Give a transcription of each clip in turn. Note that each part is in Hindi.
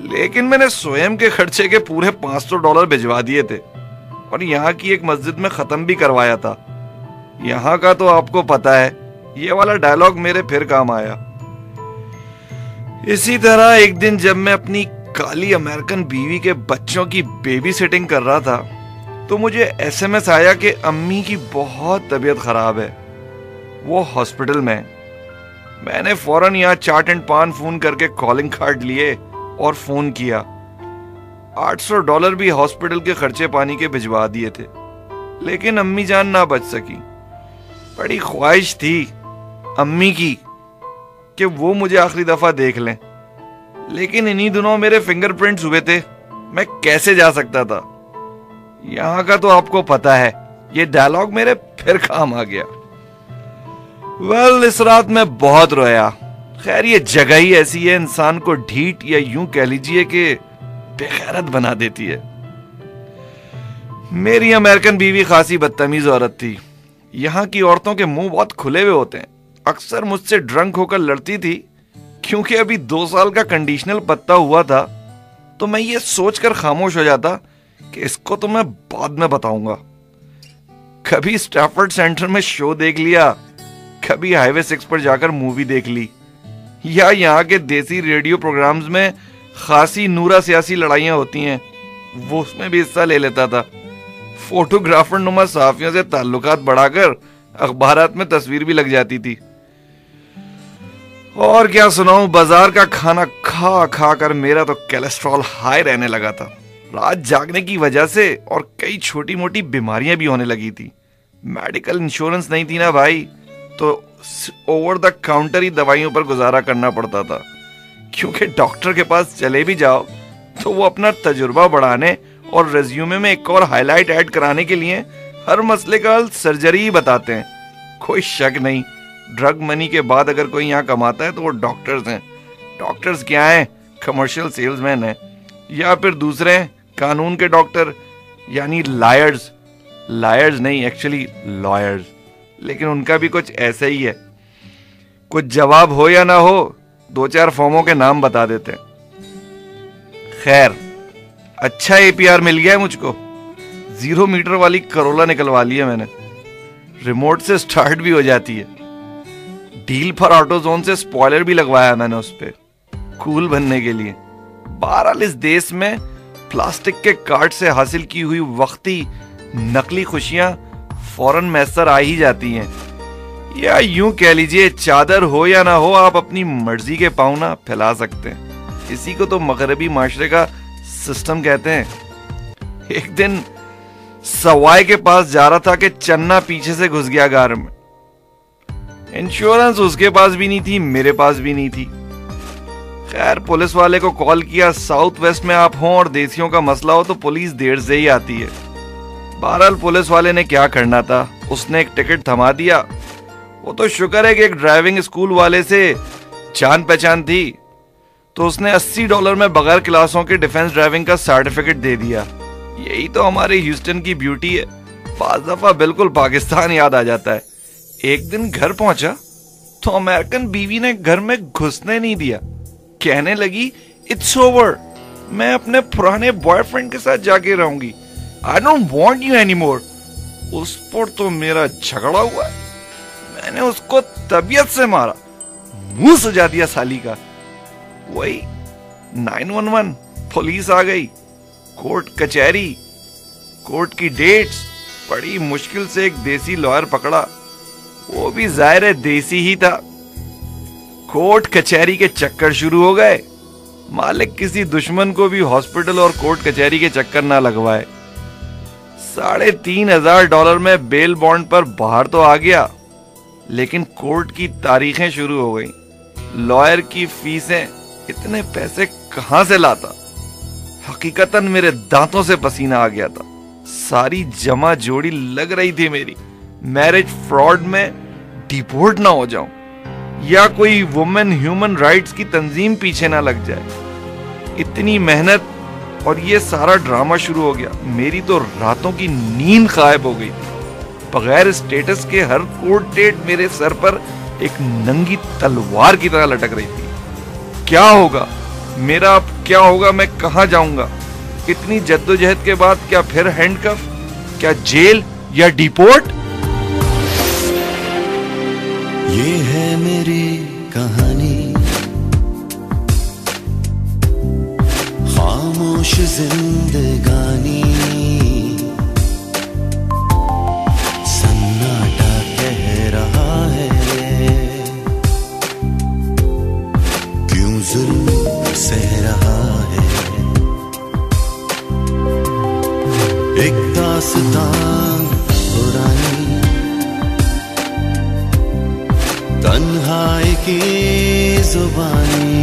लेकिन मैंने स्वयं के खर्चे के पूरे $500 भिजवा दिए थे और यहाँ की एक मस्जिद में खत्म भी करवाया था। यहाँ का तो आपको पता है, ये वाला डायलॉग मेरे फिर काम आया। इसी तरह एक दिन जब मैं अपनी काली अमेरिकन बीवी के बच्चों की बेबी सिटिंग कर रहा था तो मुझे एसएमएस आया कि अम्मी की बहुत तबीयत खराब है, वो हॉस्पिटल में। मैंने फौरन यहाँ चाट एंड पान फोन करके कॉलिंग कार्ड लिए और फोन किया। $800 भी हॉस्पिटल के खर्चे पानी के भिजवा दिए थे, लेकिन अम्मी जान ना बच सकी। बड़ी ख्वाहिश थी अम्मी की कि वो मुझे आखिरी दफा देख लें, लेकिन इन्हीं दिनों मेरे फिंगरप्रिंट्स हुए थे, मैं कैसे जा सकता था। यहाँ का तो आपको पता है, ये डायलॉग मेरे फिर काम आ गया। इस रात मैं बहुत रोया। खैर ये जगह ही ऐसी है, इंसान को ढीठ या यूं कह लीजिए कि बेगैरत बना देती है। मेरी अमेरिकन बीवी खासी बदतमीज औरत थी। यहाँ की औरतों के मुंह बहुत खुले हुए होते हैं। अक्सर मुझसे ड्रंक होकर लड़ती थी, क्योंकि अभी 2 साल का कंडीशनल पत्ता हुआ था, तो मैं ये सोचकर खामोश हो जाता कि इसको तो मैं बाद में बताऊंगा। कभी स्टैफर्ड सेंटर में शो देख लिया, कभी हाईवे 6 पर जाकर मूवी देख ली, या यहाँ के देसी रेडियो प्रोग्राम्स में खासी नूरा सियासी लड़ाइयां होती हैं, वो उसमें भी हिस्सा ले लेता था। फोटोग्राफर नुमा सहाफियों से ताल्लुकात बढ़ाकर अखबारात में तस्वीर भी लग जाती थी। और क्या सुनाऊं, बाजार का खाना खा खा कर मेरा तो कोलेस्ट्रॉल हाई रहने लगा था। रात जागने की वजह से और कई छोटी मोटी बीमारियां भी होने लगी थी। मेडिकल इंश्योरेंस नहीं थी ना भाई, तो ओवर द काउंटर ही दवाइयों पर गुजारा करना पड़ता था, क्योंकि डॉक्टर के पास चले भी जाओ तो वो अपना तजुर्बा बढ़ाने और रेज्यूमे में एक और हाईलाइट ऐड कराने के लिए हर मसले का हल सर्जरी ही बताते हैं। कोई शक नहीं, ड्रग मनी के बाद अगर कोई यहाँ कमाता है तो वो डॉक्टर्स हैं। डॉक्टर्स क्या हैं? कमर्शियल सेल्समैन हैं, या फिर दूसरे कानून के डॉक्टर, यानी लायर्स। लायर्स नहीं, एक्चुअली लॉयर्स, लेकिन उनका भी कुछ ऐसा ही है। कुछ जवाब हो या ना हो, 2-4 फॉर्मों के नाम बता देते हैं। खैर, अच्छा एपीआर मिल गया है मुझको। 0 मीटर वाली करोला निकलवा ली है मैंने, रिमोट से स्टार्ट भी हो जाती है। डील फॉर ऑटोजोन से स्पॉइलर भी लगवाया मैंने उस पे, कूल बनने के लिए। बहरहाल इस देश में प्लास्टिक के कार्ड से हासिल की हुई वक्ती नकली खुशियां फौरन मैसर आ ही जाती हैं, या यूं कह लीजिए चादर हो या ना हो, आप अपनी मर्जी के पांव ना फैला सकते हैं। इसी को तो मगरबी माशरे का सिस्टम कहते हैं। एक दिन सवाई के पास जा रहा था कि चन्ना पीछे से घुस गया गार में। इंश्योरेंस उसके पास भी नहीं थी, मेरे पास भी नहीं थी। खैर पुलिस वाले को कॉल किया, साउथ वेस्ट में आप हों और देसियों का मसला हो तो पुलिस देर से ही आती है। बहरहाल पुलिस वाले ने क्या करना था, उसने एक टिकट थमा दिया। वो तो शुक्र है कि एक ड्राइविंग स्कूल वाले से जान पहचान थी, तो उसने $80 में बगैर क्लासों के डिफेंस ड्राइविंग का सर्टिफिकेट दे दिया। यही तो हमारे ह्यूस्टन की ब्यूटी है, बाज़ दफा बिल्कुल पाकिस्तान याद आ जाता है। एक दिन घर पहुंचा तो अमेरिकन बीवी ने घर में घुसने नहीं दिया, कहने लगी इट्स ओवर, मैं अपने पुराने बॉयफ्रेंड के साथ जाके रहूंगी, I don't want you anymore. उस पर तो मेरा झगड़ा हुआ, मैंने उसको तबीयत से मारा, मुंह सजा दिया साली का। वही 911, पुलिस आ गई, कोर्ट कचहरी, कोर्ट की डेट्स, बड़ी मुश्किल से एक देसी लॉयर पकड़ा, वो भी जाहिर है देसी ही था। कोर्ट कचहरी के चक्कर शुरू हो गए। मालिक किसी दुश्मन को भी हॉस्पिटल और कोर्ट कचहरी के चक्कर ना लगवाए। $3,500 में बेल बॉन्ड पर बाहर तो आ गया, लेकिन कोर्ट की तारीखें शुरू हो गई। लॉयर की फीसें, इतने पैसे कहां से लाता? हकीकतन मेरे दांतों से पसीना आ गया था। सारी जमा जोड़ी लग रही थी मेरी, मैरिज फ्रॉड में डिपोर्ट ना हो जाऊं, या कोई वुमेन ह्यूमन राइट्स की तंजीम पीछे ना लग जाए। इतनी मेहनत और ये सारा ड्रामा शुरू हो गया। मेरी तो रातों की नींद गायब हो गई थी। बगैर स्टेटस के हर कोर्ट डेट मेरे सर पर एक नंगी तलवार की तरह लटक रही थी। क्या होगा, मेरा अब क्या होगा, मैं कहाँ जाऊंगा? इतनी जद्दोजहद के बाद क्या फिर हैंडकफ, क्या जेल या डिपोर्ट? ये है मेरी कहानी, खामोश जिंदगानी, सन्नाटा कह रहा है क्यों जुल्म सह रहा है। एक दास्तान पुरानी, तन्हाई की जुबानी,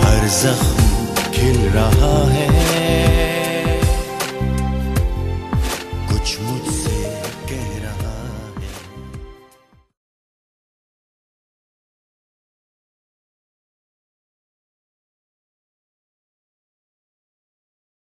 हर जख्म खिल रहा है